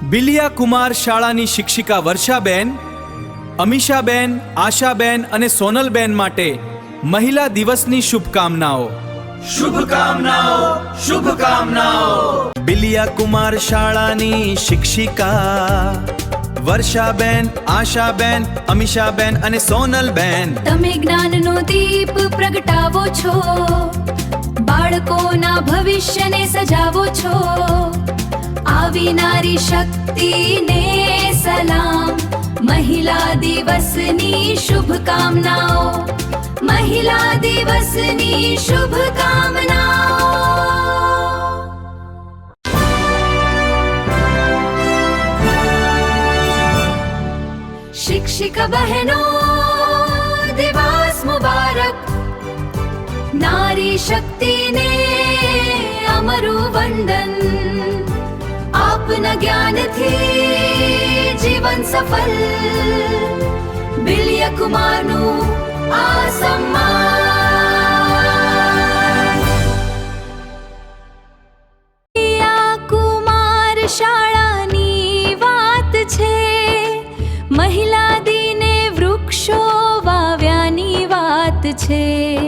બિલિયા કુમાર શાળાની શિક્ષિકા વર્ષાબેન, અમીષાબેન, આશાબેન અને સોનલબેન માટે મહિલા દિવસની શુભકામનાઓ. શુભકામનાઓ, શુભકામનાઓ. બિલિયા કુમાર શાળાની શિક્ષિકા વર્ષાબેન, આશાબેન, અમીષાબેન અને સોનલબેન, તમે જ્ઞાનનો દીપ પ્રગટાવો છો, બાળકોના ભવિષ્યને સજાવો છો. આવી નારી શક્તિને સલામ. મહિલા દિવસની શુભકામનાઓ. મહિલા દિવસની શુભકામનાઓ. शिक्षिका बहनों दिवस मुबारक. नारी शक्ति ने अमरु वंदन. आपना ज्ञान थी जीवन सफल. बिलिया कुमार नु आ सम्मान. बिलिया कुमार શાળાની વાત છે. મહિલા દિને વૃક્ષો વાવ્યાની વાત છે.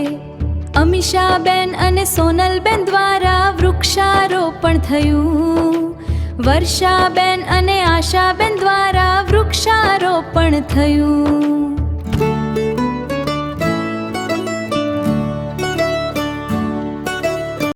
અમીષાબેન અને સોનલબેન દ્વારા વૃક્ષારોપણ થયું. વર્ષાબેન અને આશાબેન દ્વારા વૃક્ષારોપણ થયું.